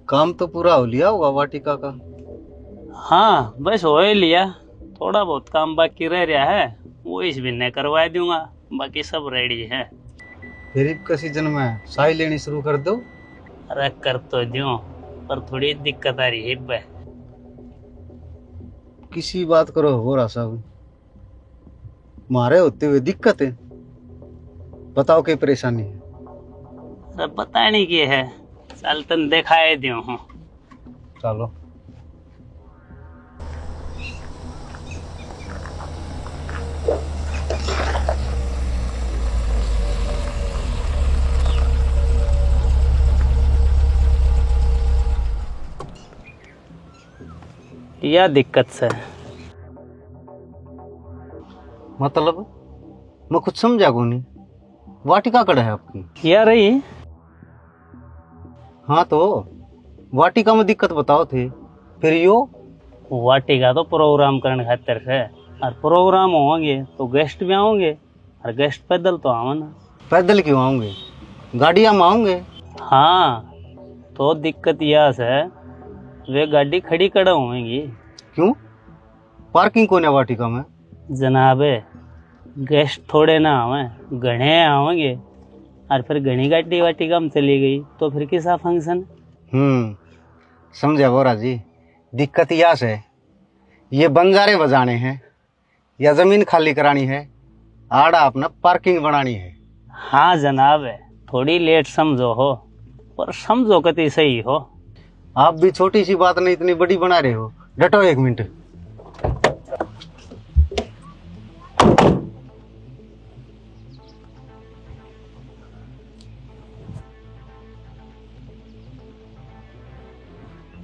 काम तो पूरा हो लिया होगा वाटिका का। हाँ बस हो ही लिया, थोड़ा बहुत काम बाकी रह रहा है, वो इस महीने करवा दूंगा, बाकी सब रेडी है। फिर का सीजन में साई लेनी शुरू कर दो। अरे कर तो दूं, पर थोड़ी दिक्कत आ रही है बे। किसी बात करो हो रहा साहब, मारे होते हुए दिक्कत है, बताओ क्या परेशानी है। अरे पता नहीं क्या है, चल तन दिखाए दूं हूँ। चलो। यह दिक्कत से मतलब मैं कुछ समझा को नहीं। वाटिका कड़ा है आपकी? यह रही। हाँ तो वाटिका में दिक्कत बताओ थे, फिर यो वाटिका तो प्रोग्राम करने खातिर है, और प्रोग्राम होंगे तो गेस्ट भी आओगे, और गेस्ट पैदल तो आओ ना। पैदल क्यों आऊंगे, गाड़ियां में आऊंगे। हाँ तो दिक्कत यह है, वे गाड़ी खड़ी कड़ा होंगी। क्यों, पार्किंग कौन है वाटिका में? जनाबे गेस्ट थोड़े ना आवे, घने आवेंगे, और फिर घनी गाड़ी वाटिका में चली गई तो फिर किसा फंक्शन। समझा बोरा जी। दिक्कत यह है, ये बंजारे बजाने हैं या जमीन खाली करानी है, आड़ा अपना पार्किंग बनानी है। हाँ जनाब है, थोड़ी लेट समझो हो, पर समझो कति सही हो। आप भी छोटी सी बात नहीं इतनी बड़ी बना रहे हो। डटो एक मिनट।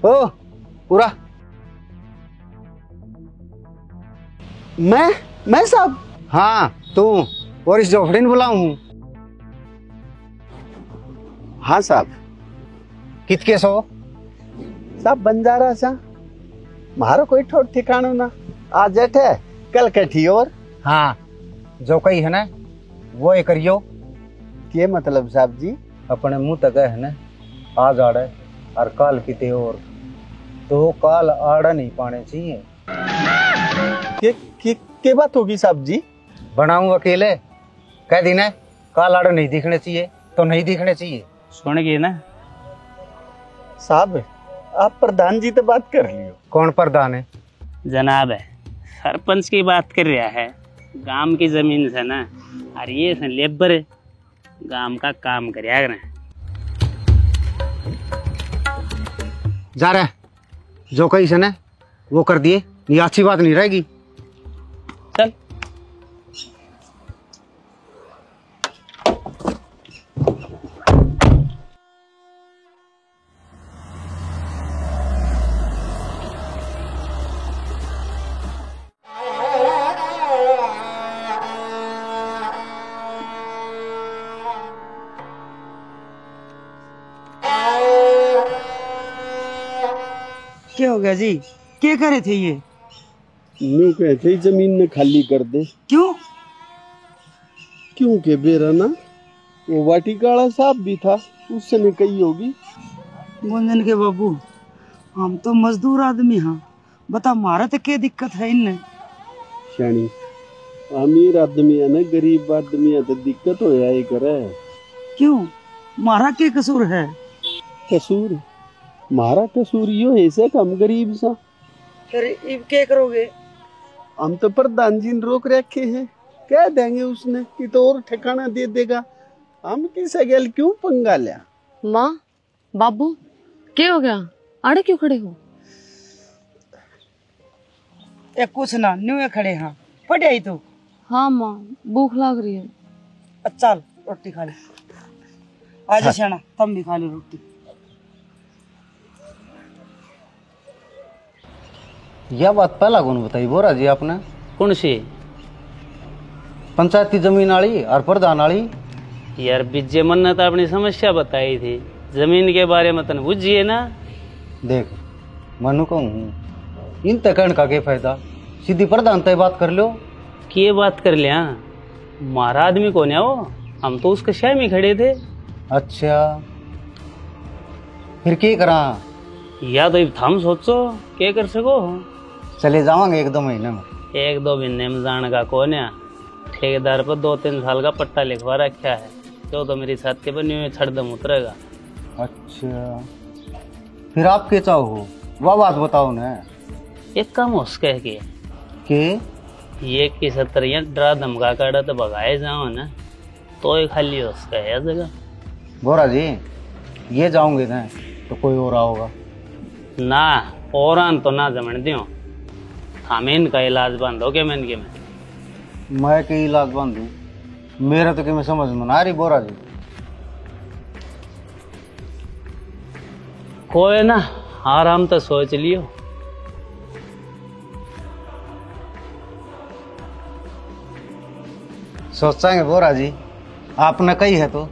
ओ पूरा मैं साहब? हाँ तू, और इस जोफड़ी ने बुलाऊं हूँ। हाँ साहब। कितके सो साहब बंजारा सा मारो कोई ठोर ठिकानो ना, आज जेठ है कल कठी और। हाँ जो कही है ना वो ये करियो। ये मतलब साहब जी? अपने मुंह तक है ना, आज आड़े और काल किते और, तो काल आड़ा नहीं पाने चाहिए। के बात होगी साहब जी? बनाऊं अकेले, कह दी ना काल आड़ा नहीं दिखने चाहिए तो नहीं दिखने चाहिए। सुन गए ना साहब, आप प्रधान जी से बात कर लियो। कौन प्रधान है? जनाब है, सरपंच की बात कर रहा है। गांव की जमीन से ना, और ये से लेबर है, गांव का काम कर ना। जा रहा है, जो कही से ना वो कर दिए, ये अच्छी बात नहीं रहेगी। चल क्या हो गया जी, क्या करे थे ये? न्यू कहते जमीन ने खाली कर दे। क्यों? क्यों के बेरा ना वो वाटिकाड़ा साहब भी था, उससे ने कही होगी। गुंजन के बाबू, हम तो मजदूर आदमी हैं, बता मारा तो क्या दिक्कत है इनने? शानी अमीर आदमी है ना, गरीब आदमी है तो दिक्कत हो जाए करे। क्यों, मारा क्या कसूर है? कसूर मारा कसूर यो ऐसे कम गरीब सा। फिर अब क्या करोगे? हम तो प्रधान जी ने रोक रखे हैं, कह देंगे उसने कि तो और ठिकाना दे देगा। हम किसे गल क्यों पंगा लिया? माँ बाबू क्या हो गया, आड़े क्यों खड़े हो? एक कुछ ना, न्यू खड़े हैं, पढ़े आई तो। हाँ माँ भूख लग रही है। चल रोटी खा ले, आज शाना तुम भी खा लो रोटी। यह बात पहला कौन बताई बोरा जी आपने? कौन सी? पंचायती जमीन आली और प्रधान आली। यार विजय मन ने तो अपनी समस्या बताई थी, जमीन के बारे में तन बुझिए ना। देख मनु कहूँ इन तकन का क्या फायदा, सीधी प्रधान तय बात कर लो। ये बात कर लिया, मारा आदमी कौन है वो? हम तो उसके शाय में खड़े थे। अच्छा फिर क्या करा, या तो थम सोचो क्या कर सको। चले जावांगे 1-2 महीने में। 1-2 महीने में जाने का कौन है। ठेकेदार पर 2-3 साल का पट्टा लिखवा रखा है, तो मेरी छत के बनी हुई छड़दम उतरेगा। अच्छा, फिर आप क्या चाहो वह बात बताओ ना। एक काम हो सके कि ये की 70 डरा धमका कर तो भगाए जाओ ना, तो ये खाली हो सके है जगह। बोरा जी ये जाऊंगे ना तो कोई और आओगा ना, और तो ना जमन दियो। हमें इनका इलाज बांधो के मैं इनके मैं के इलाज बांधू, मेरा तो कि मैं समझ में ना रही बोरा जी। कोई ना, आराम तो सोच लियो। सोचेंगे बोरा जी, आपने कही है तो।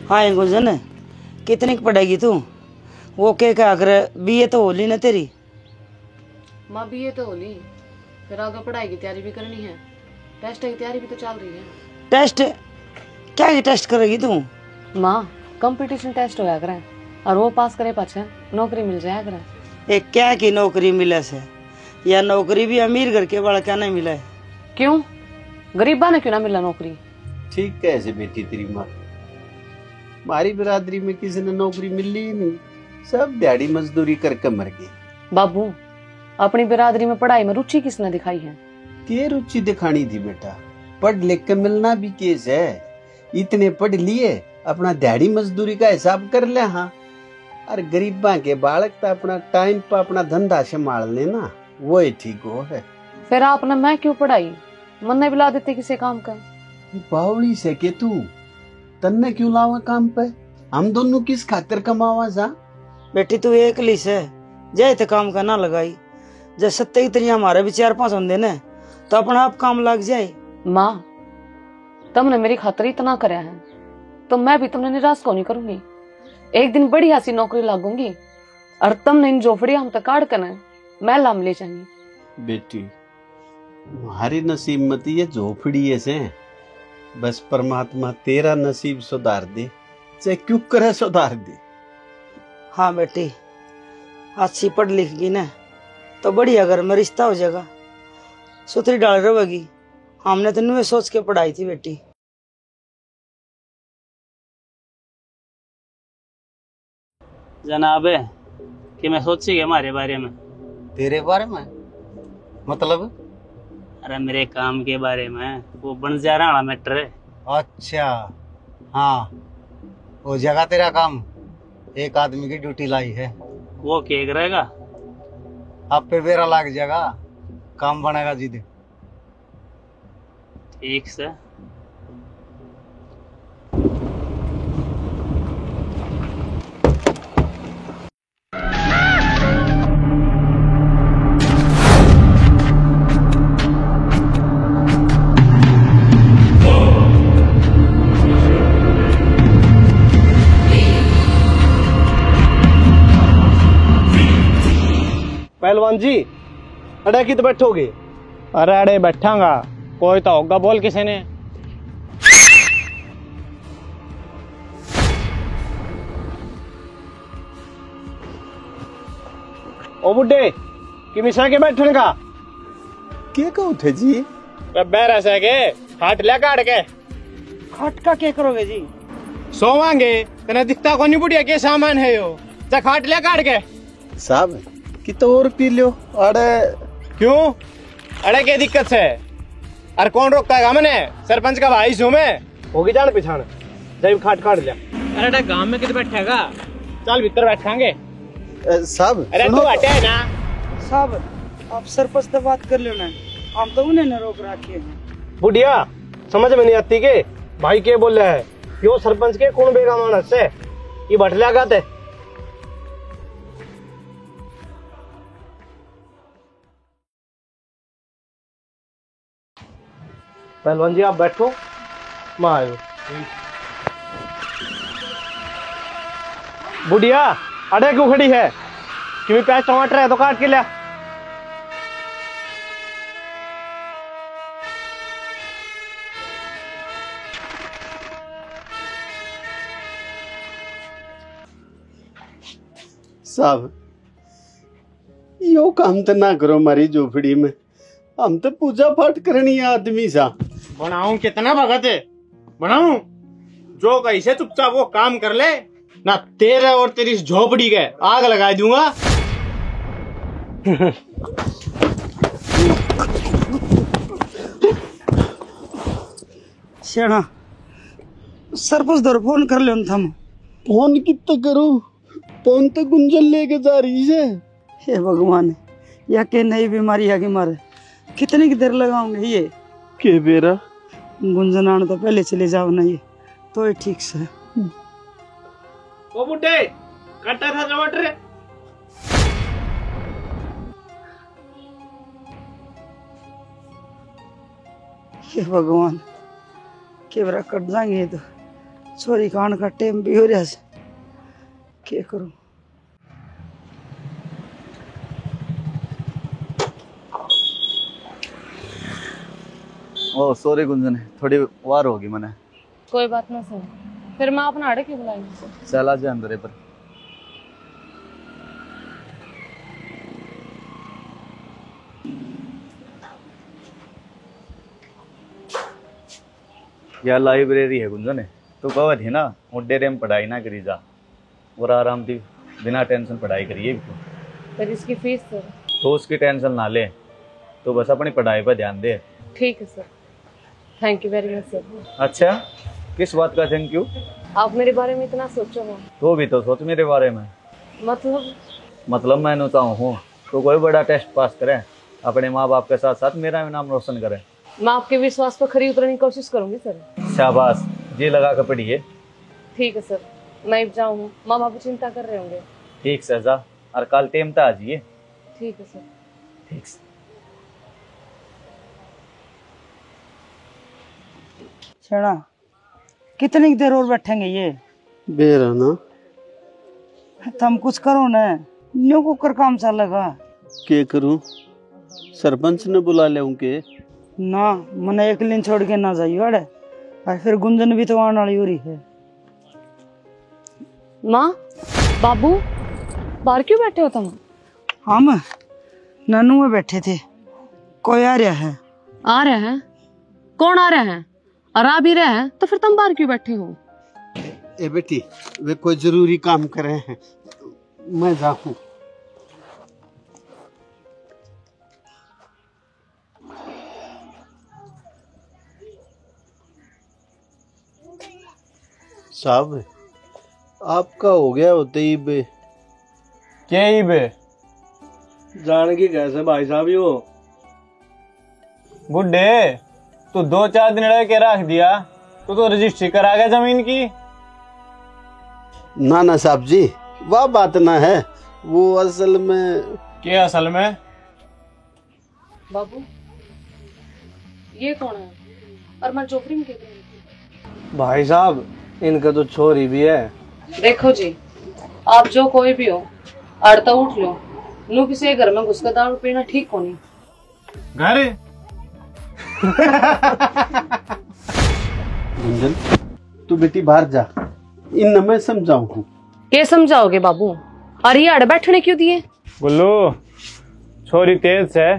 हाँ गुंजन, कितनी की पढ़ेगी तू? वो क्या अगर बीए तो होली ना तेरी? माँ बीए तो होली, फिर आगे पढ़ाई की तैयारी भी करनी है, टेस्ट की तैयारी भी तो चल रही है। टेस्ट? क्या की टेस्ट करेगी तू? माँ कंपटीशन टेस्ट होया करे और वो पास करे पाछे नौकरी मिल जाया करे। एक क्या की नौकरी मिले से, या नौकरी भी अमीर घर के वाला क्या नहीं मिला है? क्यों गरीबा ने क्यों ना मिला नौकरी? ठीक कैसे बेटी तेरी माँ, हमारी बिरादरी में किसी ने नौकरी मिली ही नहीं, सब दिहाड़ी मजदूरी करके मर गए। बाबू अपनी बिरादरी में पढ़ाई में रुचि किसने दिखाई है? के रुचि दिखानी थी बेटा, पढ़ लिख के मिलना भी केस है। इतने पढ़ लिए अपना दिहाड़ी मजदूरी का हिसाब कर ले। हाँ, और गरीबा के बालक तो अपना टाइम पर अपना धंधा संभाल लेना, वो ही ठीक हो है। फिर आपने मैं क्यों पढ़ाई, मन ने बुला देते किसी काम का। बावली से के तू तन्ने क्यों लावा काम पे, हम दोनों किस खातिर कमावा जा। बेटी तू एक लिस है, जय तो काम का ना लगाई। जब 70 हमारे भी 4-5 होंगे न तो अपना आप काम लग जाए। माँ तुमने मेरी खातिर इतना कराया है तो मैं भी तुमने निराश को नहीं करूंगी। एक दिन बड़ी ऐसी नौकरी लागूंगी और तुमने इन जोफड़ी हम तक काट कर मैं लाम ले जाएंगी। बेटी हमारी नसीब मत ये झोपड़ी से, बस परमात्मा तेरा नसीब सुधार दे, चाहे क्यों करे सुधार दे। हाँ बेटी, अच्छी पढ़ लिख गई ना तो बढ़िया घर में रिश्ता हो जाएगा, सुथरी डाल रहेगी। हमने तो नुए सोच के पढ़ाई थी बेटी। जनाब कि मैं सोची कि हमारे बारे में। तेरे बारे में मतलब? अरे मेरे काम के बारे में, वो बन जा रहा मैटर है। अच्छा हाँ, वो जगह तेरा काम एक आदमी की ड्यूटी लाई है, वो क्या करेगा? आप पे बेरा लाग जाएगा, काम बनेगा जीदे। ठीक से। पहलवान जी अड़े कित बैठोगे? अरे अड़े बैठांगा, कोई तो होगा बोल किसी ने। ओ बुड्ढे कि मिसा के बैठन का क्या कहो थे जी? बैर ऐसा के हाथ ले काट के। खाट का क्या करोगे जी? सोवांगे तेने दिखता को नहीं बुढ़िया के सामान है यो, जा खाट ले काट के। साहब कि तो और पी लो। अरे क्यों? अरे क्या दिक्कत है? अरे कौन रोकता है मैंने? सरपंच का भाई हूँ मैं। होगी जान पिछाड़, जब खाट काट लिया। अरे गांव में कित बैठेगा, चल भीतर बैठांगे। साहब अरे तू बैठे है ना। साहब आप सरपंच से बात कर लेना, हम तो उन्हें न रोक रखे हैं। बुढ़िया समझ में नहीं आती के भाई के बोल रहा है, क्यों सरपंच के कौन बेगा मानस से ये बटला गाते। पहलवान जी आप बैठो, मैं आयो। बुढ़िया अड़े क्यों खड़ी है, कि प्याज टमाटर है तो काट के लिया। साहब यो काम तो ना करो हमारी झोपड़ी में, हम तो पूजा पाठ करनी है आदमी सा। बनाऊं कितना भगत है, बनाऊं जो कैसे चुपचाप वो काम कर ले ना, तेरे और तेरी इस झोपड़ी के आग लगा दूंगा। शेणा सरपंच दर फोन कर ले थम। फोन कितना करो, फोन तो गुंजन लेके जा रही है। हे भगवान, या के नई बीमारी आगे मारे, कितनी की देर लगाओगे ये? के बेरा गुंजन आने तो पहले चले जाओ ना, ये तो ये ठीक से। ओ बुड्ढे कट्टा था टमाटर। हे भगवान, के बरा कट जाएंगे तो छोरी कान का टेम भी हो रहा है, क्या करूं? ओ सॉरी गुंजन, थोड़ी वार होगी मैंने। कोई बात ना सर, फिर मैं अपना आड़े क्यों बुलाएंगे? चला जा अंदर पर। यह लाइब्रेरी है गुंजन, तो कह थी ना वो डेरे में पढ़ाई ना करी जा और आराम थी बिना टेंशन पढ़ाई करिए। फिर इसकी फीस सर? तो उसकी टेंशन ना ले, तो बस अपनी पढ़ाई पर ध्यान दे। ठीक है sir, thank you very much sir. अच्छा, किस बात का थैंक यू? आप मेरे बारे में इतना सोचो हो। तो भी तो सोच मेरे बारे में। मतलब मैं नोता हूँ तो कोई बड़ा टेस्ट पास करे, अपने माँ बाप के साथ साथ मेरा भी नाम रोशन करे। मैं आपके विश्वास पर खरी उतरने की कोशिश करूंगी सर। शाबाश, जी लगा कर पढ़िए। ठीक है सर, मैं जाऊँ, माँ बाप चिंता कर रहे होंगे। ठीक से जा, और कल टेम तो आ जाइए। ठीक है सर। ठीक से। शेणा कितनी देर और बैठेंगे ये? बेरा ना तुम कुछ करो ना, न्यू को कर काम चलेगा। के करूं, सरपंच ने बुला ले उनके ना, मने एक दिन छोड़ के ना जाइयो अड़े, और फिर गुंजन भी तो आने वाली हो रही है। माँ बाबू बाहर क्यों बैठे हो तुम? हम नन्नू में बैठे थे, कोई आ रहा है। आ रहे हैं? कौन आ रहे हैं? और आ भी रहे हैं तो फिर तुम बाहर क्यों बैठे हो? ए बेटी, वे कोई जरूरी काम कर रहे हैं, मैं जाऊं। साहब आपका हो गया होते ही बे। क्या ही बे? जान की कैसे भाई साहब यो? बुड्ढे तू 2-4 दिन रह के रख दिया, तो रजिस्ट्री करा गया जमीन की। ना ना साहब जी, वह बात ना है, वो असल में। क्या असल में? बाबू ये कौन है? और मैं जोफरी में किधर? भाई साहब इनका तो छोरी भी है। देखो जी, आप जो कोई भी हो, अड़ता उठ लो, नू किसी घर में घुसकर दारू पीना ठीक होनी। घर गुंजन तू बेटी बाहर जा, इन मैं समझाऊं। क्या समझाओगे बाबू? और ये अड़ बैठने क्यों दिए? गुल्लू छोरी तेज है,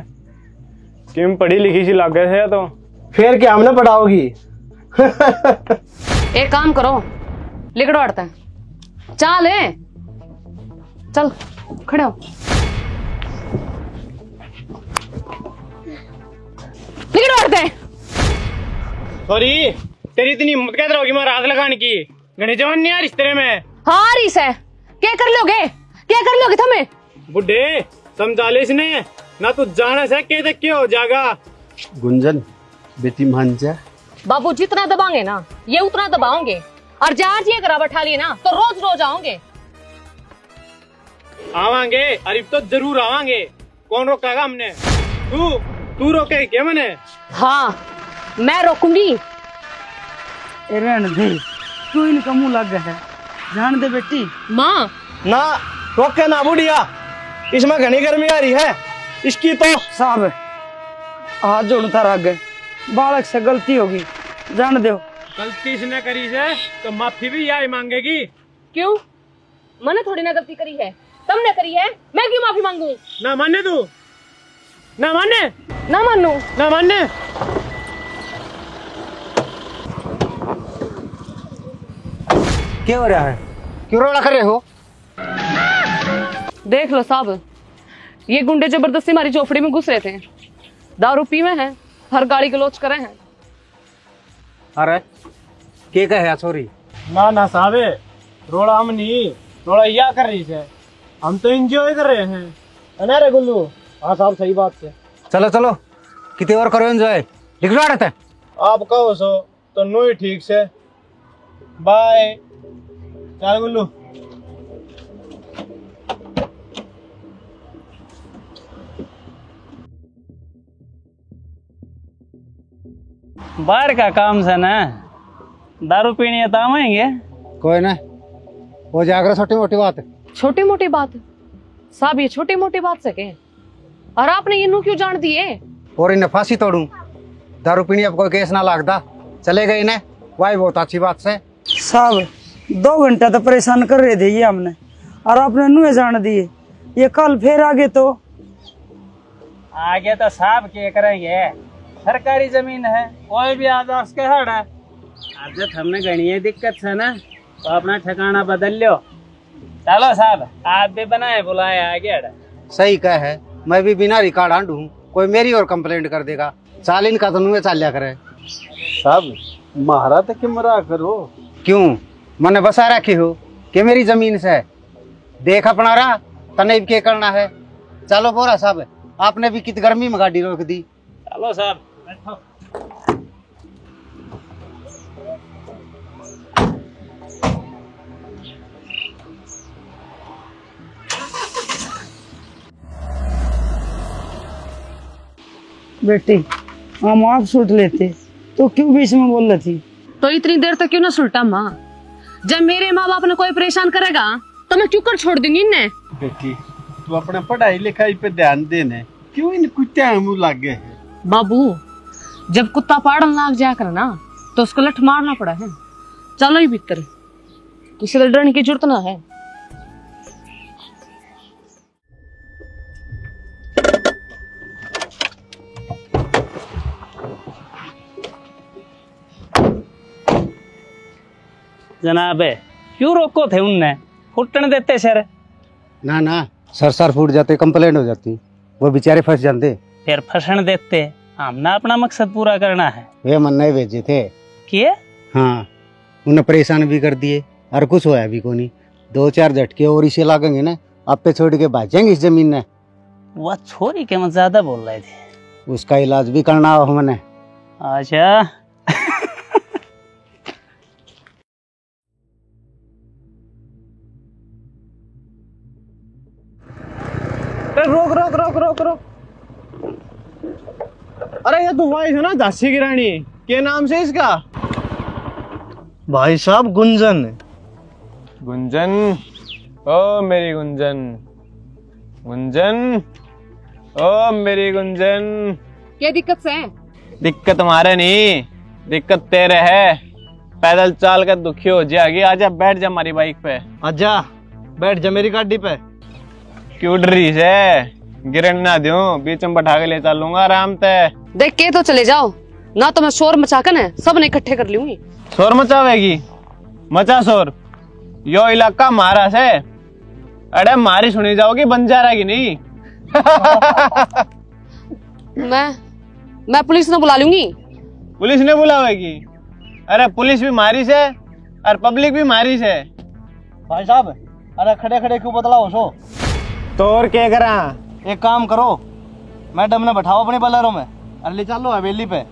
किम पढ़ी लिखी सी लागे है, तो फिर क्या हमने पढ़ाओगी? एक काम करो, लिखड़ो अड़ता है, चल चल खड़े हो, लिखड़ो अड़ता है। सॉरी, तेरी इतनी हिम्मत कैसे होगी मारा हाथ लगाने की? गणेश जवान नहीं आ रिश्ते में। हाँ रिस है, क्या कर लोगे? क्या कर लोगे तुम्हें? बुड्ढे समझा ले इसने ना, तू जाने से कहते क्या हो जाएगा। गुंजन बेटी मान जा। बाबू जितना दबाओगे ना ये उतना दबाओगे, और जार ये करा बैठा लिए ना तो रोज रोज आओगे। आवांगे, अरे तो जरूर आवांगे, कौन रोकेगा हमने? तू रोके क्या मैंने? हाँ मैं रोकूंगी। रहने दे, तू इनका मुंह लग गया है, जान दे बेटी। माँ ना रोके ना बुढ़िया, इसमें घनी गर्मी आ रही है इसकी तो। साहब हाथ जोड़ता रह गए, बालक से गलती होगी, जान दो। गलती इसने करी है तो माफी भी यही मांगेगी। क्यों? मैंने थोड़ी ना गलती करी है, तुमने करी है, मैं क्यों माफी मांगू? ना माने तू, ना माने, ना मानू। ना माने। क्या हो रहा है? क्यों रोड़ा कर रहे हो? देख लो साहब, ये गुंडे जबरदस्ती हमारी झोपड़ी में घुस रहे थे, दारू पी में हैं, हर गाड़ी गलोच करे हैं। अरे के कहे सॉरी? ना ना साहबे, रोड़ा हम नहीं, रोड़ा या कर रही है, हम तो एंजॉय कर रहे हैं, है ना रे गुल्लू? हाँ साहब सही बात है। चलो चलो कितने और करो एंजॉय, लिखवा रहता है। आप कहो सो तो नो ही ठीक से। बाय। चल गुल्लू। बाहर का काम से ना दारू पीनी है तो आएंगे। कोई ना, वो जाकर छोटी मोटी बात है। छोटी मोटी बात साहब, ये छोटी मोटी बात से के? और आपने ये नू क्यों जान दिए? और इन्हें फांसी तोड़ू, दारू पीनी अब कोई केस ना लागदा, चले गए इन्हें, वाई बहुत अच्छी बात से। साहब 2 घंटा तो परेशान कर रहे थे ये हमने, और आपने नुए जान दिए। ये कल फिर आगे तो आगे तो साहब क्या करेंगे, सरकारी जमीन है, कोई भी आजाद के हड़ है। आज जब हमने गणी दिक्कत है ना, तो अपना ठिकाना बदल लो। चलो साहब, आप भी बनाए बुलाए आगे हड़। सही कह है, मैं भी बिना रिकॉर्ड आंडू हूँ, कोई मेरी और कंप्लेंट कर देगा। चाल इनका तो नुए चाल लिया करे। साहब महारा तक मरा करो। क्यों मैंने बसा रखी हो कि मेरी जमीन से देख अपना रहा तने के करना है। चलो बोरा साहब, आपने भी कित गर्मी में गाड़ी रोक दी। चलो साहब बैठो। बेटी हम आप सुट लेते तो क्यों बीच में बोल रही थी? तो इतनी देर तक क्यों ना सुलटा माँ? जब मेरे माँ बाप ने कोई परेशान करेगा तो मैं क्यों कर छोड़ दूंगी इन्हें? बेटी तू अपने पढ़ाई लिखाई पे ध्यान देने, क्यों इन कुत्ते मुंह लग गए हैं? बाबू, जब कुत्ता पाड़न लाग जाया कर ना तो उसको लठ मारना पड़ा है। चलो ही भीतर, किसी से डरने की जरूरत ना है। जनाब क्यों रोको थे उनने, फुटने देते सर। ना ना, सर फूट जाते, कंप्लेंट हो जाती, वो बेचारे फंस जाते। फिर फंसन देते, हमने अपना मकसद पूरा करना है। वे मन नहीं भेजे थे किए? हाँ, उन्हें परेशान भी कर दिए और कुछ होया भी को नहीं। 2-4 झटके और इसे लागेंगे ना, आप पे छोड़ के भाजेंगे इस जमीन ने। वह छोरी के मत ज्यादा बोल रहे थे। उसका इलाज भी करना हो हमने। अच्छा रोक रोक रोक रोक रोक। अरे ये तो भाई है ना झांसी की रानी, के नाम से इसका? भाई साहब गुंजन। गुंजन, ओ मेरी गुंजन, गुंजन, ओ मेरी गुंजन। क्या दिक्कत से है? दिक्कत तुम्हारे नहीं, दिक्कत तेरे है। पैदल चाल कर दुखी हो जाएगी। आजा बैठ जा हमारी बाइक पे। आजा बैठ जा मेरी गाड़ी पे। क्यों डर रही है? गिरन ना दूं, बीच में बैठा के ले चलूंगा आराम से। देख के तो चले जाओ ना, तो मैं शोर मचाकर ना सब ने इकट्ठे कर लूंगी। शोर मचावेगी? मचा शोर, यो इलाका हमारा से। अरे मारी सुनी जाओगी, बंजारा की नहीं। मैं पुलिस ने बुला लूंगी। पुलिस ने बुलावेगी? अरे पुलिस भी मारी से और पब्लिक भी मारी से। भाई साहब अरे खड़े खड़े क्यों बदलाओ सो? तो और क्या करा? एक काम करो, मैडम ने बैठाओ अपने बलेरो में और ले चलो हवेली पे।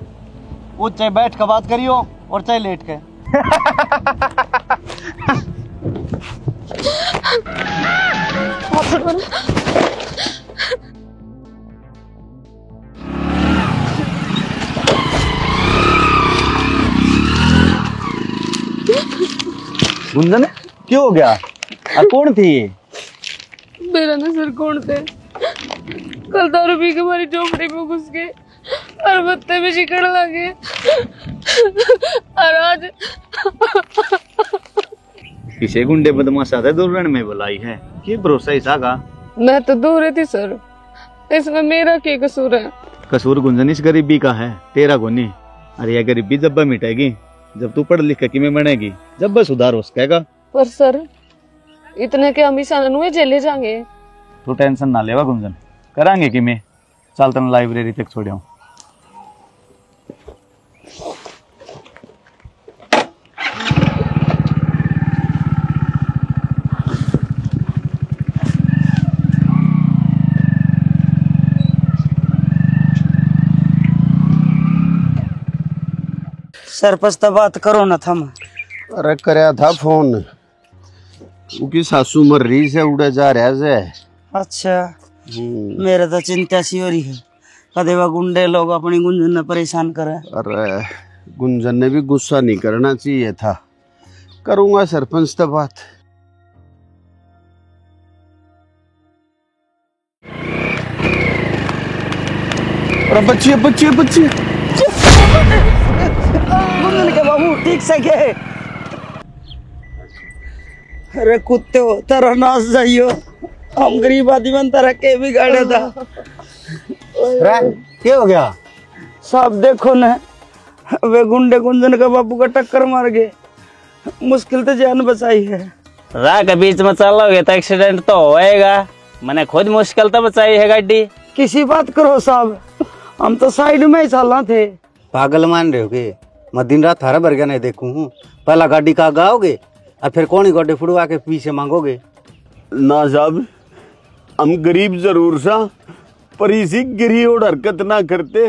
वो चाहे बैठ के बात करियो और चाहे लेट के। गुंजन क्यों हो गया? कौन थी ये? मेरा ना सर कौन थे, कल दारू पी के हमारी झोपड़ी में घुस गए और बत्ते में चिकड़ लगे और आज किसे गुंडे बदमाश आते दूर में बुलाई है कि भरोसा ही सागा। मैं तो दूर ही थी सर, इसमें मेरा क्या कसूर है? कसूर गुंजन इस गरीबी का है, तेरा गोनी। अरे यह गरीबी जब मिटेगी, जब तू पढ़ लिख के किमें बनेगी, जब सुधार हो सकेगा। पर सर इतने के हमेशा नुए जेले जाएंगे। तू टेंशन ना लेवा गुंजन, करांगे किमें। चल तन लाइब्रेरी तक छोड़ियो। सरपंच तो बात करो ना थम। अरे करया था फोन, उनकी सासू मर रही से उड़े जा रहा से। अच्छा, मेरे तो चिंता सी हो रही है, कदे वह गुंडे लोग अपनी गुंजन ने परेशान करे। अरे गुंजन ने भी गुस्सा नहीं करना चाहिए था, करूंगा सरपंच से बात। अरे बच्ची बच्ची बच्ची गुंजन के बाबू ठीक से के। अरे कुत्ते हो तेरा नाश जाइयो, हम गरीब आदमी में तरह के बिगाड़े था। क्या हो गया? साहब देखो न, वे गुंडे गुंजन के बाबू का टक्कर मार गए, मुश्किल से जान बचाई है। राह के बीच में चलोगे तो एक्सीडेंट तो होएगा, मैंने खुद मुश्किल तो बचाई है गाड़ी। किसी बात करो साहब, हम तो साइड में ही चलना थे। पागल मान रहे हो के? मैं दिन रात थारा भर गया नहीं देखूं हूँ। पहला गाड़ी का गाओगे और फिर कौन ही गोडे फुड़वा के पीछे मांगोगे? ना साहब, हम गरीब जरूर सा, पर इसी गिरी और हरकत ना करते।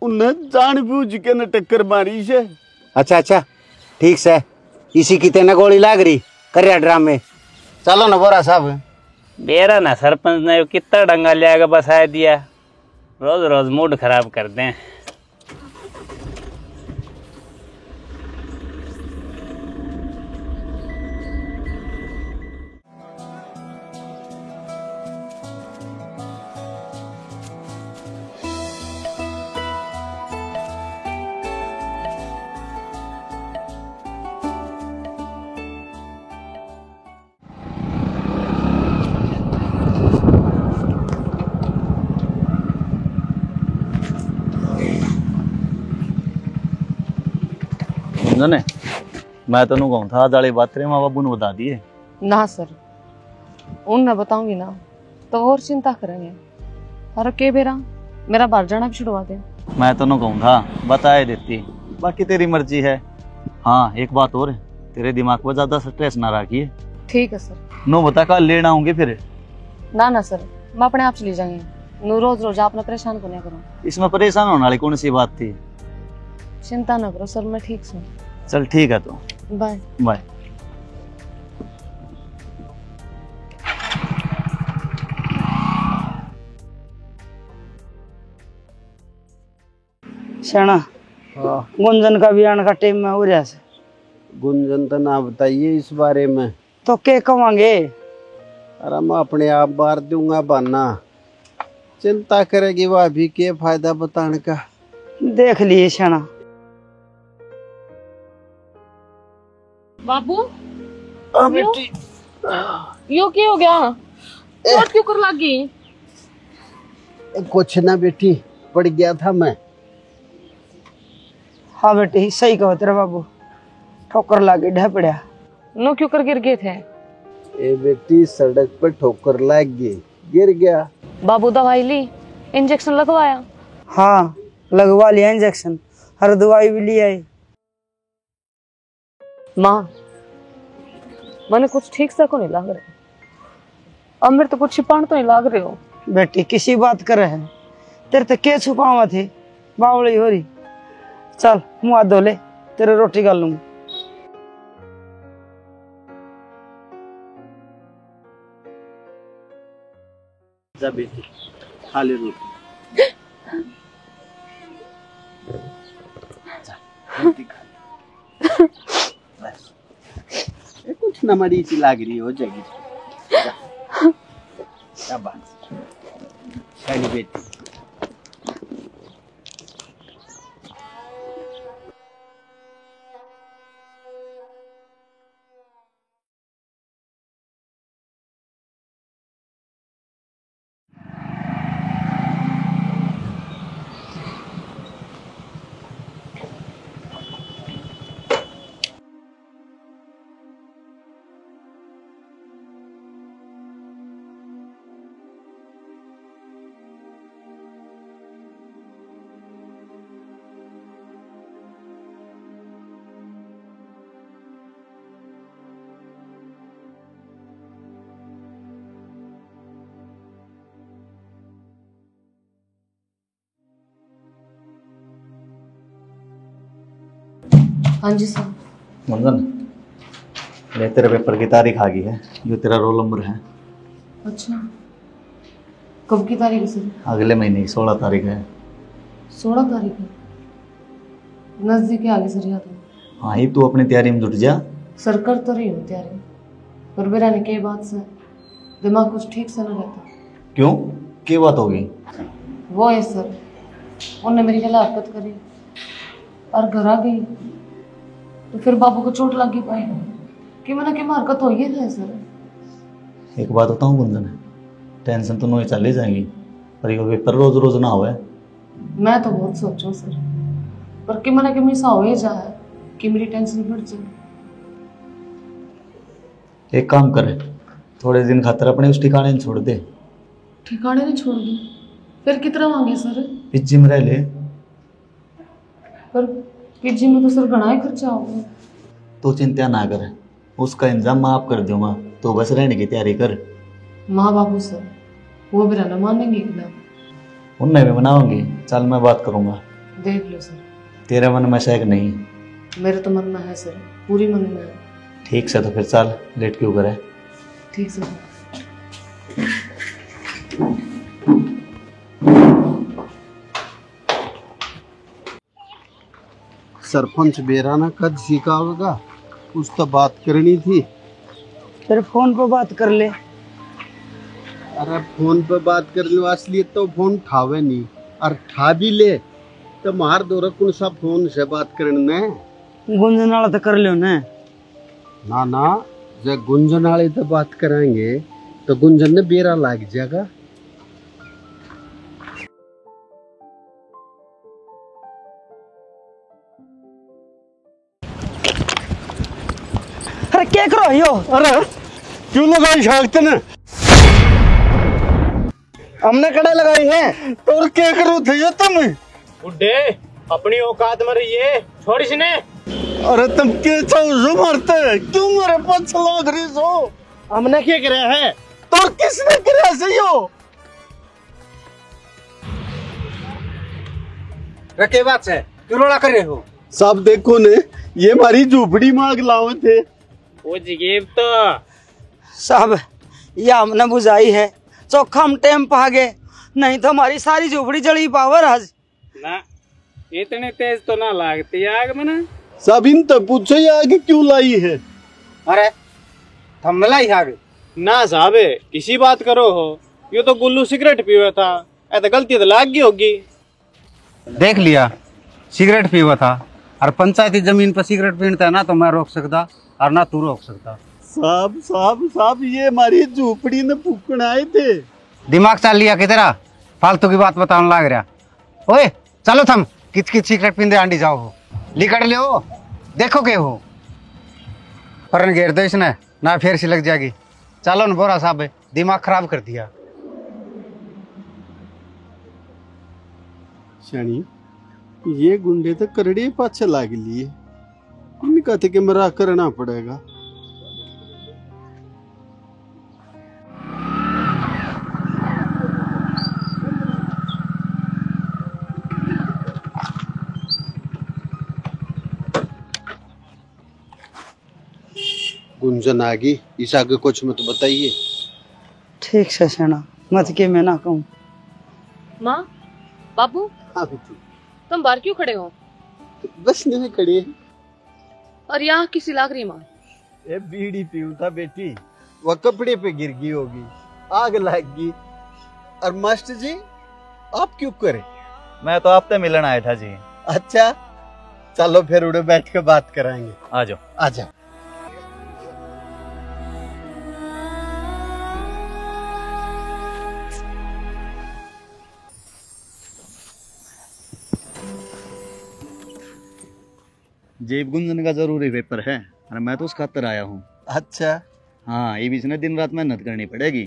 उन्हें जान बूझ के न टक्कर मारी से। अच्छा अच्छा ठीक से, इसी की तेना गोली लाग रही कर ड्रामे। चलो ना बोरा साहब। बेरा ना सरपंच ने कितना डंगा लिया बसाया दिया, रोज रोज मूड खराब कर दें। गुंजन मैं तेन कहूँ था आज वाली बात तेरे माँ बाबू ने बता दिए? ना सर, उन बताऊंगी ना तो और चिंता करेंगे। और के बेरा मेरा बाहर जाना भी छुड़वा दे। मैं तेन कहूँ था बताए देती, बाकी तेरी मर्जी है। हाँ एक बात और है, तेरे दिमाग पर ज्यादा स्ट्रेस ना रखिए। ठीक है सर। नो बता कल लेना होंगे फिर? ना ना सर, मैं अपने आप चली जाएंगे। नो रोज रोज आपने परेशान को नहीं करो। इसमें परेशान होने वाली कौन सी बात थी? चिंता ना करो सर, मैं ठीक हूँ। चल ठीक है तो बाय बाय। शाना गुंजन का भी आने का टाइम में हो रहा है। गुंजन तो ना बताइए इस बारे में। तो क्या कमांगे? अरे मैं अपने आप बार दूंगा बहाना, चिंता करेगी वह भी, के फायदा बताने का। देख लिए शाना। बाबू यो क्या हो गया? चोट क्यों कर लगी? कुछ ना बेटी, पड़ गया था मैं। हाँ बेटी सही कहो तेरा बाबू, ठोकर लागे ढह पड़ा। नो क्यों कर गिर गए थे? ए बेटी सड़क पर ठोकर लग गई, गिर गया। बाबू दवाई ली, इंजेक्शन लगवाया? हाँ लगवा लिया इंजेक्शन, हर दवाई भी ली आई। माँ मैंने कुछ ठीक से को नहीं लग रहा, अब मेरे तो कुछ छिपान तो नहीं लग रहे हो। बेटी किसी बात करे है, तेरे तो क्या छुपावा थे, बावली हो रही। चल मुँह हाथ धो ले, तेरे रोटी खा लूंगी। जा बेटी खा ले रोटी। रोटी खा ले। बस कुछ न मरी सी लाग रही हो जाएगी। क्या बात है बेटी। हाँ जी सर। गुंजन, ये तेरे पेपर की तारीख आ गई है, जो तेरा रोल नंबर है। अच्छा, कब की तारीख है सर? अगले महीने की 16 तारीख है। 16 तारीख है? नजदीक आ गई सर याद है। हाँ ही, तू अपनी तैयारी में जुट जा। सर कर तो रही हूँ तैयारी, पर मेरा ने के बात से दिमाग कुछ ठीक से ना रहता। क्यों, क्या बात होगी? वो है सर, उन्होंने मेरी खिलाफ हरकत करी और घर आ गई तो फिर बाबू को चोट लग गई पाई कि मैंने कि हरकत हो ही है सर। एक बात बताऊँ गुंजन, टेंशन तो नहीं चली जाएगी, पर ये पेपर रोज रोज ना होवे। मैं तो बहुत सोचूं सर, पर कि मैंने कि मिसा हो ही जाए कि मेरी टेंशन बढ़ जाए। एक काम कर, थोड़े दिन खातर अपने उस ठिकाने में छोड़ दे। ठिकाने नहीं छोड़ दूं फिर कितना मांगे सर? पिज्जी में रह ले। पर पीजी में तो सर घना ही खर्चा होगा। तो चिंता ना कर, उसका इंतजाम मैं आप कर दूंगा, तो बस रहने की तैयारी कर। माँ बाबू सर वो भी रहना मानेंगे कि ना? उनने भी मनाऊंगी, चल मैं बात करूंगा। देख लो सर, तेरे मन में शेक नहीं? मेरे तो मन में है सर, पूरी मन में है। ठीक से, तो फिर चल, लेट क्यों करे। ठीक सर। सरपंच बेराना कद सीखा होगा, कुछ तो बात करनी थी। फिर फोन पर बात कर ले। अरे फोन पे बात कर लो, असलियत तो फोन ठावे नहीं, और ठा भी ले तो मार दो कौन सा फोन से बात करने। गुंजन वाला तो कर लियो ने। ना ना, जब गुंजन वाले तो बात करेंगे तो गुंजन ने बेरा लाग जाएगा। अरे क्या करो यो? अरे क्यों लगाई शागते ने? हमने कड़े लगाई है। और क्या करो थे ये तुम? बुड्ढे, अपनी औकात में रहिए, छोड़ इसने। अरे तुम के चाहो मारते, क्यों मेरे पास लाग रही हो? हमने क्या कराया है? तो किसने किया से यो? रखे बात है, क्यों रोड़ा कर रहे हो? सब देखो ने, ये हमारी झोपड़ी मांग लावे थे। वो जिगेब तो साहब ये हमने बुझाई है, चौखा हम टेम पा गए, नहीं तो हमारी सारी झोपड़ी जली पावर आज। ना इतने तेज तो ना लागती आग में ना। सब इन तो पूछो ये आगे क्यों लाई है? अरे थम लाई आगे ना साहब, किसी बात करो हो, ये तो गुल्लू सिगरेट पीवा था, ऐसा गलती तो लाग गई होगी। देख लिया, सिगरेट पीवा था, और पंचायती जमीन पर सिगरेट पीता है ना तो मैं रोक सकता और ना तू रोक सकता। साहब साहब साहब, ये हमारी झोपड़ी ने फूकण आए थे। दिमाग चल लिया कि तेरा? फालतू की बात बताने लग रहा। ओए चलो थम, किच किच सिगरेट पींदे आंडी जाओ हो, लिकड़ ले हो, देखो के हो पर घेर दो इसने ना, फिर से लग जाएगी। चलो न बोरा साहब, दिमाग खराब कर दिया। शनि, ये गुंडे तो करड़े पाछे लाग लिए, इनका थे कि मेरा करना पड़ेगा। गुंजन आ गई, इस आगे कुछ मत बताइए। ठीक से सेना मत के मैं ना कहूँ। माँ बाबू हाँ बेटी, तुम बाहर क्यों खड़े हो? बस नहीं खड़े हैं। और यहाँ किसी लाग रही माँ? ये बीड़ी पीऊ था बेटी, वह कपड़े पे गिर गई होगी, आग लग गई। और मास्टर जी आप क्यों करे? मैं तो आपसे मिलने आया था जी। अच्छा चलो फिर उड़े बैठ के बात कराएंगे। आ जाओ। आजा। जेब गुंजन का जरूरी पेपर है और मैं तो उस खातर आया हूँ। अच्छा हाँ, ये बीच में दिन रात मेहनत करनी पड़ेगी।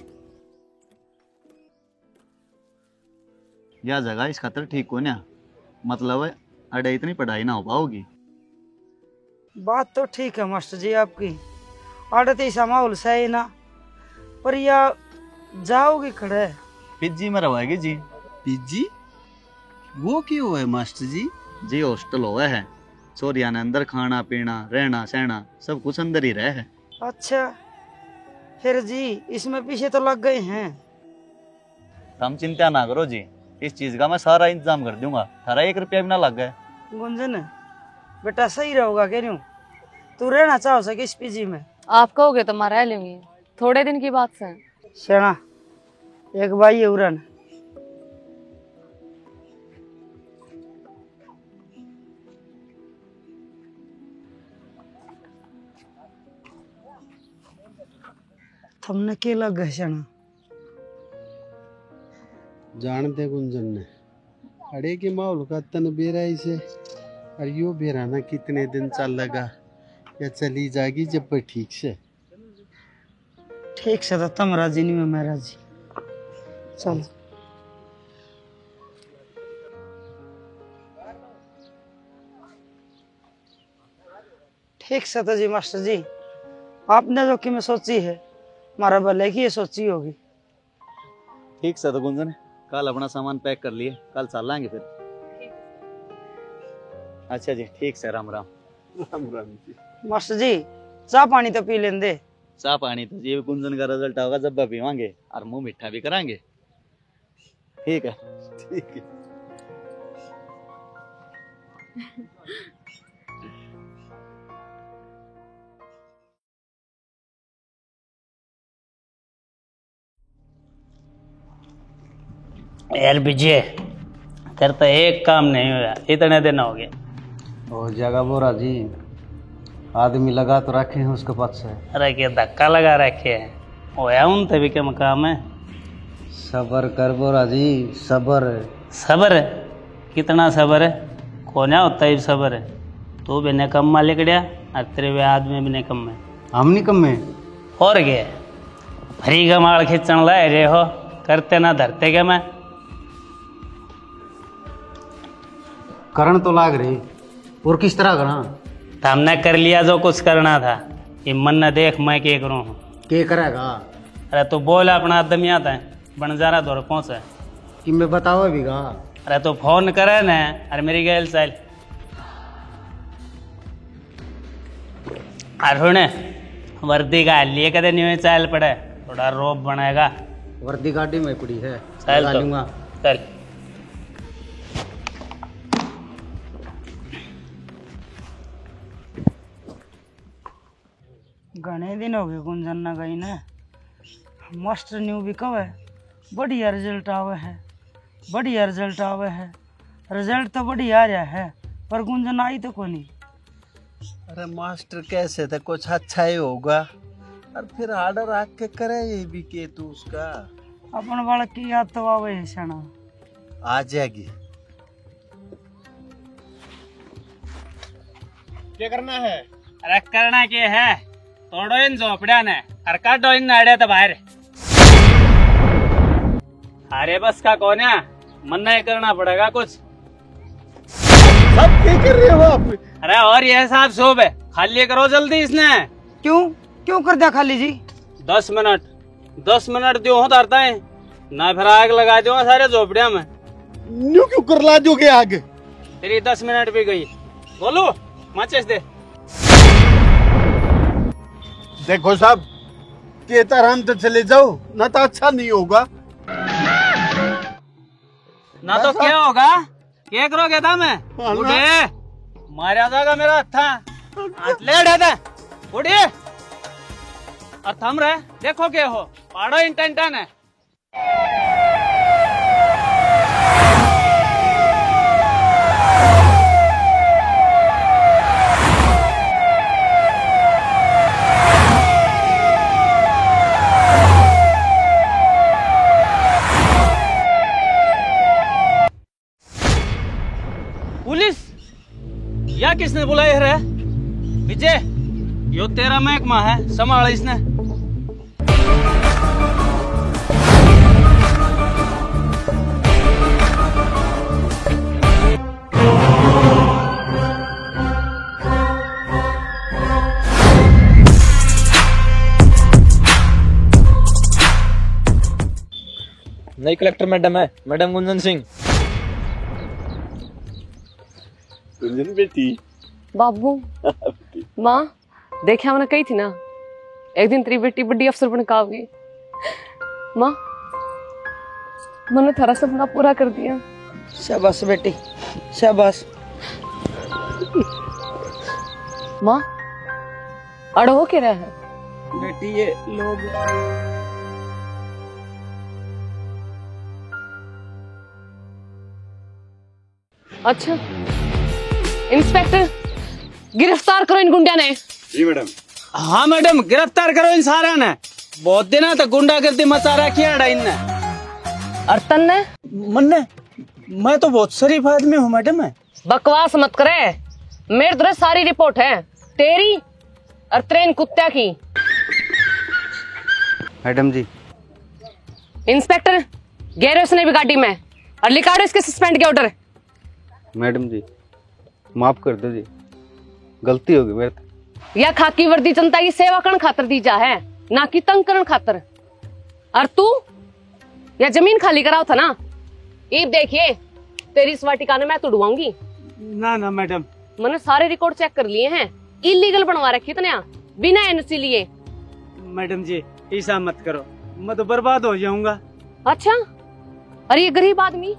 यह जगह इस खातर ठीक हो ना, मतलब है अड़े इतनी पढ़ाई ना हो पाओगी। बात तो ठीक है मास्टर जी आपकी, आड़त ऐसा माहौल सही ना, पर या जाओगे खड़े पिज्जी में रवाएगी जी। पीजी वो क्यों है मास्टर जी? जी हॉस्टल हुआ है, चोरिया ने अंदर खाना पीना रहना सहना सब कुछ अंदर ही रहे है। अच्छा फिर जी इसमें पीछे तो लग गए हैं। तुम चिंता ना करो जी, इस चीज का मैं सारा इंतजाम कर दूंगा, थारा 1 रुपया भी ना लग गए। गुंजन बेटा सही रहोगा कह रही हूँ, तू रहना चाहो सके इस पीजी में? आप कहोगे तो मैं रह लूंगी, थोड़े दिन की बात है। शेणा एक भाई है उरन, थमने के लग गए शेणा? जानते गुंजन ने अड़े के माहौल का तन बेराई से और यो बेराना कितने दिन चल लगा या चली जाएगी जब पर ठीक से? ठीक से तो तुम राजी नहीं, मैं राजी। चल ठीक से तो जी मास्टर जी, आपने जो कि मैं सोची है हमारा भले की ये सोची होगी। ठीक से तो गुंजन, कल अपना सामान पैक कर लिए, कल चल लेंगे फिर। अच्छा जी ठीक से, राम राम। राम राम जी। मास्टर जी चाह पानी तो पी लेंदे। चाह पानी तो जी गुंजन का रिजल्ट होगा जब पीवांगे, और मुंह मीठा भी कराएंगे। ठीक है। ठीक है। यार विजय तेरे तो एक काम नहीं हुआ, इतने दिन हो गए। हो जाएगा बोरा जी, आदमी लगा तो रखे हैं उसके पास से। अरे के धक्का लगा रखे हैं, होया उन तभी कम काम है। सबर कर बोरा जी, सबर। सबर है? कितना सबर है? कोना होता है सबर है? तू भी निकम्मा लिकड़िया और तेरे वे आदमी भी निकम्मे। हम निकम्मे? और क्या भरी का माल खींचन लाए रे हो, करते ना धरते के मैं। करण तो लाग रही, और किस तरह करा? तो हमने कर लिया जो कुछ करना था, ये मन न देख मैं क्या करूँ। के करेगा? अरे तू बोल अपना आदमी आता है, बंजारा दौर पहुँचे कि मैं बताओ अभी गा। अरे तू फोन करे न, अरे मेरी गैल चल। अरे वर्दी का लिए कदे नहीं चाल पड़े, थोड़ा रोब बनेगा। वर्दी गाड़ी में पड़ी है, चल तो लूंगा। चल। घने दिन हो गए गुंजन ना गई ना, मास्टर न्यू भी कब है बढ़िया रिजल्ट आवे है, बढ़िया रिजल्ट आवे है। रिजल्ट तो बढ़िया आ रहा है पर गुंजन आई तो कोनी। अरे मास्टर कैसे थे, कुछ अच्छा ही होगा, और फिर ऑर्डर आके करे ये भी के तू उसका। अपन बालक की याद तो आवे है शाना। आ जाएगी। क्या करना है? अरे करना क्या है, तोड़ो इन झोपड़िया ने और काटो इन नाड़े तो बाहर। अरे बस का कौन है, मन नहीं करना पड़ेगा कुछ। सब क्या कर रहे हो आप? अरे और ये साहब शोभ है, खाली करो जल्दी इसने। क्यों क्यों कर दिया खाली जी? 10 मिनट दो हो तारता है ना, फिर आग लगा दो सारे झोपड़िया में। न्यू क्यों कर ला दोगे आग? तेरी 10 मिनट भी गई। बोलो माचिस दे। देखो साहब, के तरह तो चले जाओ ना, तो अच्छा नहीं होगा ना। तो क्या होगा, क्या करोगे था मैं? उठे मारा जाएगा मेरा हत्था, हाथ ले उठे उठिए और थम रहे। देखो क्या हो, पाड़ो इंटेंटन है। पुलिस या किसने बुलाया है? विजय यो तेरा महकमा है, संभाल इसने। नई कलेक्टर मैडम है, मैडम गुंजन सिंह। गुंजन बेटी बाबू माँ देखा मैंने कही थी ना एक दिन तेरी बेटी बड़ी अफसर बन काओगी। माँ मैंने थारा सपना पूरा कर दिया। शाबाश बेटी शाबाश। माँ अड़ हो क्या रहा है? बेटी ये लोग अच्छा इंस्पेक्टर गिरफ्तार करो इन गुंडा ने। जी मैडम। हाँ मैडम गिरफ्तार करो इन सारा ने, बहुत दिन तक गुंडागर्दी मचा रखी है इनने। और तन्ने मन्ने मैं तो बहुत शरीफ आदमी हूँ मैडम। बकवास मत करे, मेरे तरह सारी रिपोर्ट है तेरी और ट्रेन कुत्ता की। मैडम जी। इंस्पेक्टर गहरे उसने भी गाड़ी में और लिखा दो इसके सस्पेंड के ऑर्डर। मैडम जी माफ कर दो जी, गलती होगी मेरे से। यह खाकी वर्दी जनता की सेवा करण खातर दी जा है, ना कि तंग करण खातर। और तू या जमीन खाली कराओ था ना, ईब देखिए तेरी इस वाटिका ने मैं तुड़वाऊंगी। ना ना मैडम, मैंने सारे रिकॉर्ड चेक कर लिए हैं, इलीगल बनवा रखे इतने बिना एनसी लिए। मैडम जी ऐसा मत करो, मैं तो बर्बाद हो जाऊंगा। अच्छा अरे ये गरीब आदमी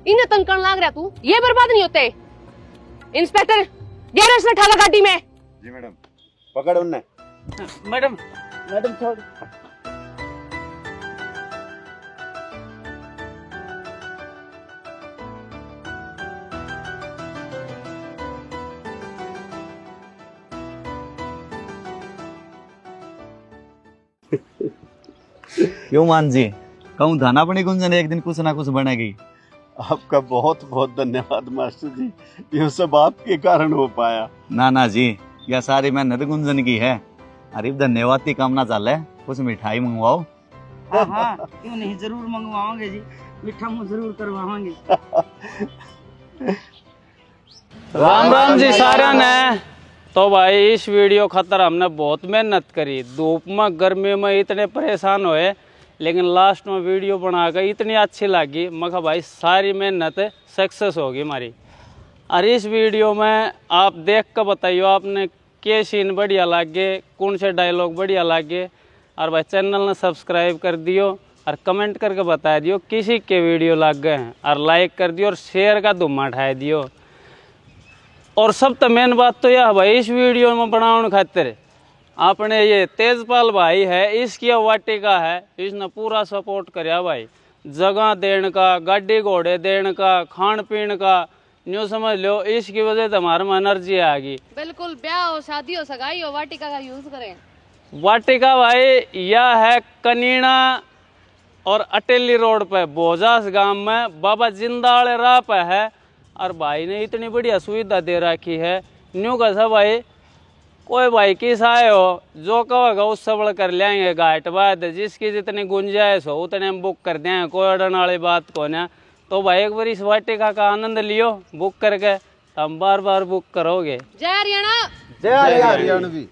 इन्हें तंग करने लग रहा तू, ये बर्बाद नहीं होते। इंस्पेक्टर गैरेज ने ठाला गाड़ी में। जी मैडम। पकड़ उन्हें। मैडम मैडम छोड़। क्यों मान जी, कहूँ धाना बनी गुंजन एक दिन कुछ ना कुछ बनेगी। आपका बहुत बहुत धन्यवाद मास्टर जी, ये सब आपके कारण हो पाया। ना ना जी, यह सारी मेहनत गुंजन की है। अरे धन्यवाद की कामना चाल है, कुछ मिठाई मंगवाओ। हाँ हाँ क्यों नहीं, जरूर मंगवाओगे जी, मीठा मुंह जरूर करवाओगे। राम राम जी सारा ने। तो भाई इस वीडियो खातर हमने बहुत मेहनत करी, धूप में गर्मी में इतने परेशान हुए, लेकिन लास्ट में वीडियो बनाकर इतनी अच्छी लगी। मगर भाई सारी मेहनत सक्सेस होगी हमारी। और इस वीडियो में आप देख कर बताइए आपने के सीन बढ़िया लगे, कौन से डायलॉग बढ़िया लगे। और भाई चैनल ने सब्सक्राइब कर दियो और कमेंट करके बता दियो किसी के वीडियो लग गए हैं, और लाइक कर दियो और शेयर का धुम्मा उठाए दियो। और सब तो मेन बात तो यह भाई इस वीडियो में बनाने खातिर आपने ये तेजपाल भाई है, इसकी वाटिका है, इसने पूरा सपोर्ट कराया भाई, जगह देने का, गाड़ी घोड़े देने का, खान पीन का, न्यू समझ लो इसकी वजह से हमारे में एनर्जी आ गई। बिल्कुल ब्याह हो, शादी हो, सगाई हो, वाटिका का यूज करें। वाटिका भाई यह है कनीना और अटेली रोड पे बोजास गांव में बाबा जिंदाले राह पे है। और भाई ने इतनी बढ़िया सुविधा दे रखी है। न्यू कैसा भाई कोई भाई किस आए हो जो कहोगा उस सबड़ कर लेंगे, घाट बात जिसकी जितनी गुंजाइश हो उतने हम बुक कर देंगे, कोई अड़न वाली बात को ना। तो भाई एक बार इस वाटिका का आनंद लियो बुक करके, हम बार बार बुक करोगे। जय हरियाणा। जय हरियाणवी।